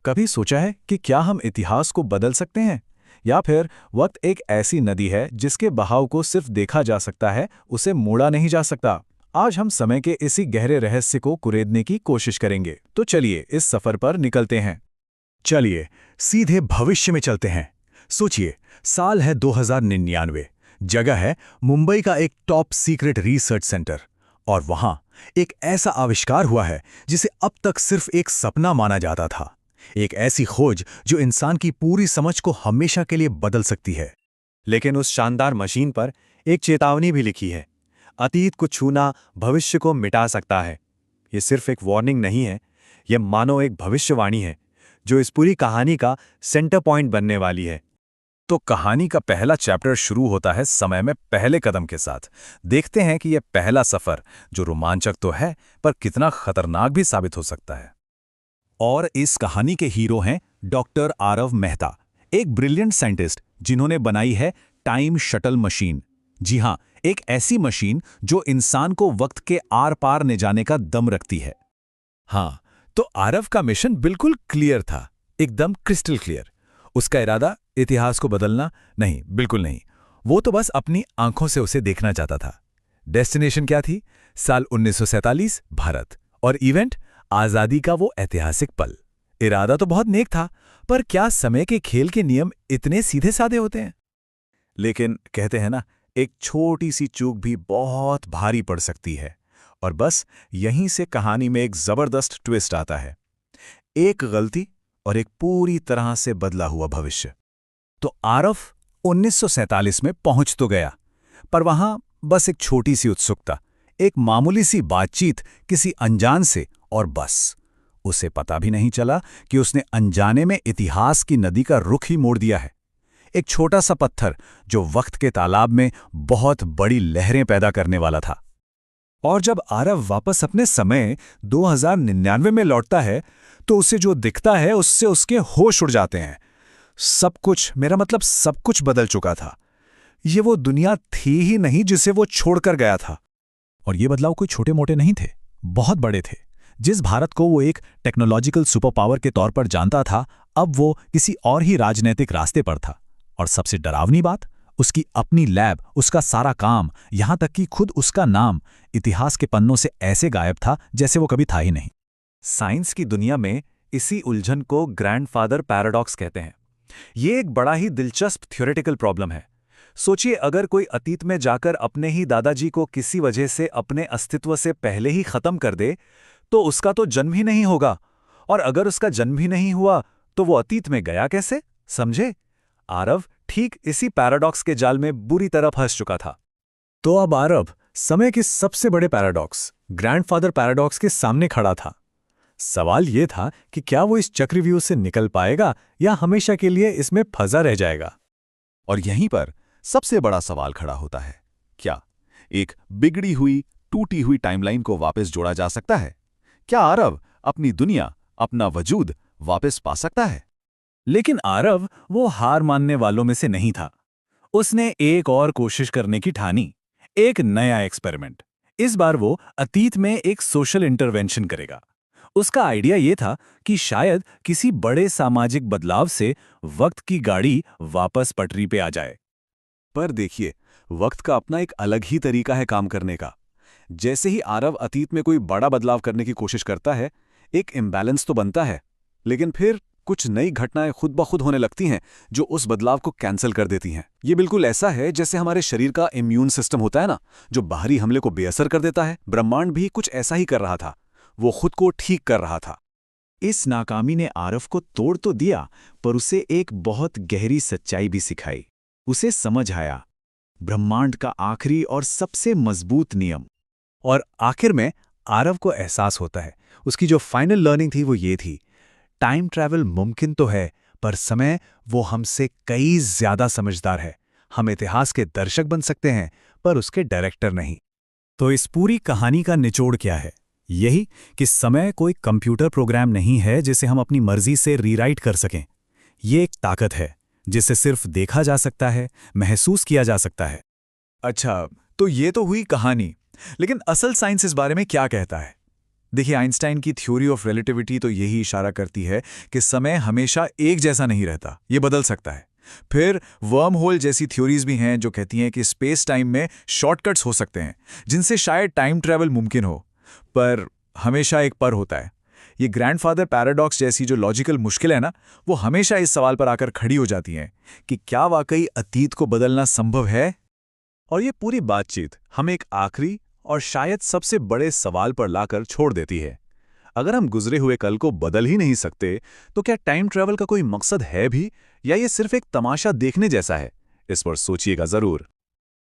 कभी सोचा है कि क्या हम इतिहास को बदल सकते हैं, या फिर वक्त एक ऐसी नदी है जिसके बहाव को सिर्फ देखा जा सकता है, उसे मोड़ा नहीं जा सकता। आज हम समय के इसी गहरे रहस्य को कुरेदने की कोशिश करेंगे। तो चलिए इस सफर पर निकलते हैं। चलिए सीधे भविष्य में चलते हैं। सोचिए, साल है 2099। जगह है मुंबई का एक टॉप सीक्रेट रिसर्च सेंटर। और वहां एक ऐसा आविष्कार हुआ है जिसे अब तक सिर्फ एक सपना माना जाता था। एक ऐसी खोज जो इंसान की पूरी समझ को हमेशा के लिए बदल सकती है। लेकिन उस शानदार मशीन पर एक चेतावनी भी लिखी है। अतीत को छूना भविष्य को मिटा सकता है। ये सिर्फ एक वार्निंग नहीं है, यह मानो एक भविष्यवाणी है जो इस पूरी कहानी का सेंटर पॉइंट बनने वाली है। तो कहानी का पहला चैप्टर शुरू होता है समय में पहले कदम के साथ। देखते हैं कि यह पहला सफर, जो रोमांचक तो है, पर कितना खतरनाक भी साबित हो सकता है। और इस कहानी के हीरो हैं डॉक्टर आरव मेहता, एक ब्रिलियंट साइंटिस्ट जिन्होंने बनाई है टाइम शटल मशीन। जी हां, एक ऐसी मशीन जो इंसान को वक्त के आर पार ले जाने का दम रखती है। हाँ, तो आरव का मिशन बिल्कुल क्लियर था, एकदम क्रिस्टल क्लियर। उसका इरादा इतिहास को बदलना नहीं, बिल्कुल नहीं। वो तो बस अपनी आंखों से उसे देखना चाहता था। डेस्टिनेशन क्या थी? साल 1947, भारत। और इवेंट, आजादी का वो ऐतिहासिक पल। इरादा तो बहुत नेक था, पर क्या समय के खेल के नियम इतने सीधे साधे होते हैं? लेकिन कहते हैं ना, एक छोटी सी चूक भी बहुत भारी पड़ सकती है। और बस यहीं से कहानी में एक जबरदस्त ट्विस्ट आता है। एक गलती और एक पूरी तरह से बदला हुआ भविष्य। तो आरव 1947 में पहुंच तो गया, पर वहां बस एक छोटी सी उत्सुकता, एक मामूली सी बातचीत किसी अनजान से, और बस उसे पता भी नहीं चला कि उसने अनजाने में इतिहास की नदी का रुख ही मोड़ दिया है। एक छोटा सा पत्थर जो वक्त के तालाब में बहुत बड़ी लहरें पैदा करने वाला था। और जब आरव वापस अपने समय 2099 में लौटता है, तो उसे जो दिखता है उससे उसके होश उड़ जाते हैं। सब कुछ, मेरा मतलब सब कुछ बदल चुका था। ये वो दुनिया थी ही नहीं जिसे वो छोड़कर गया था। और ये बदलाव कोई छोटे मोटे नहीं थे, बहुत बड़े थे। जिस भारत को वो एक टेक्नोलॉजिकल सुपर पावर के तौर पर जानता था, अब वो किसी और ही राजनीतिक रास्ते पर था। और सबसे डरावनी बात, उसकी अपनी लैब, उसका सारा काम, यहां तक कि खुद उसका नाम इतिहास के पन्नों से ऐसे गायब था जैसे वो कभी था ही नहीं। साइंस की दुनिया में इसी उलझन को ग्रैंडफादर पैराडॉक्स कहते हैं। ये एक बड़ा ही दिलचस्प थ्योरेटिकल प्रॉब्लम है। सोचिए, अगर कोई अतीत में जाकर अपने ही दादाजी को किसी वजह से अपने अस्तित्व से पहले ही खत्म कर दे, तो उसका तो जन्म ही नहीं होगा। और अगर उसका जन्म ही नहीं हुआ, तो वो अतीत में गया कैसे? समझे? आरव ठीक इसी पैराडॉक्स के जाल में बुरी तरह फंस चुका था। तो अब आरव समय के सबसे बड़े पैराडॉक्स, ग्रैंडफादर पैराडॉक्स के सामने खड़ा था। सवाल यह था कि क्या वो इस चक्रव्यूह से निकल पाएगा या हमेशा के लिए इसमें फंसा रह जाएगा। और यहीं पर सबसे बड़ा सवाल खड़ा होता है, क्या एक बिगड़ी हुई, टूटी हुई टाइमलाइन को वापस जोड़ा जा सकता है? क्या आरव अपनी दुनिया, अपना वजूद वापस पा सकता है? लेकिन आरव वो हार मानने वालों में से नहीं था। उसने एक और कोशिश करने की ठानी, एक नया एक्सपेरिमेंट। इस बार वो अतीत में एक सोशल इंटरवेंशन करेगा। उसका आइडिया ये था कि शायद किसी बड़े सामाजिक बदलाव से वक्त की गाड़ी वापस पटरी पे आ जाए। पर देखिए, वक्त का अपना एक अलग ही तरीका है काम करने का। जैसे ही आरव अतीत में कोई बड़ा बदलाव करने की कोशिश करता है, एक इम्बैलेंस तो बनता है, लेकिन फिर कुछ नई घटनाएं खुद ब खुद होने लगती हैं जो उस बदलाव को कैंसिल कर देती हैं। ये बिल्कुल ऐसा है जैसे हमारे शरीर का इम्यून सिस्टम होता है ना, जो बाहरी हमले को बेअसर कर देता है। ब्रह्मांड भी कुछ ऐसा ही कर रहा था, वो खुद को ठीक कर रहा था। इस नाकामी ने आरव को तोड़ तो दिया, पर उसे एक बहुत गहरी सच्चाई भी सिखाई। उसे समझ आया, ब्रह्मांड का आखिरी और सबसे मजबूत नियम। और आखिर में आरव को एहसास होता है, उसकी जो फाइनल लर्निंग थी वो ये थी, टाइम ट्रैवल मुमकिन तो है, पर समय वो हमसे कई ज्यादा समझदार है। हम इतिहास के दर्शक बन सकते हैं, पर उसके डायरेक्टर नहीं। तो इस पूरी कहानी का निचोड़ क्या है? यही कि समय कोई कंप्यूटर प्रोग्राम नहीं है जिसे हम अपनी मर्जी से रीराइट कर सकें। ये एक ताकत है जिसे सिर्फ देखा जा सकता है, महसूस किया जा सकता है। अच्छा, तो ये तो हुई कहानी, लेकिन असल साइंस इस बारे में क्या कहता है? देखिए, आइंस्टाइन की थ्योरी ऑफ रिलेटिविटी तो यही इशारा करती है कि समय हमेशा एक जैसा नहीं रहता, ये बदल सकता है। फिर वर्म होल जैसी थ्योरीज भी हैं जो कहती हैं कि स्पेस टाइम में शॉर्टकट्स हो सकते हैं जिनसे शायद टाइम ट्रैवल मुमकिन हो, पर हमेशा एक पर होता है। ये ग्रैंडफादर पैराडॉक्स जैसी जो लॉजिकल मुश्किल है ना, वो हमेशा इस सवाल पर आकर खड़ी हो जाती हैं कि क्या वाकई अतीत को बदलना संभव है। और ये पूरी बातचीत हमें एक आखिरी और शायद सबसे बड़े सवाल पर लाकर छोड़ देती है। अगर हम गुजरे हुए कल को बदल ही नहीं सकते, तो क्या टाइम ट्रैवल का कोई मकसद है भी, या ये सिर्फ एक तमाशा देखने जैसा है? इस पर सोचिएगा जरूर।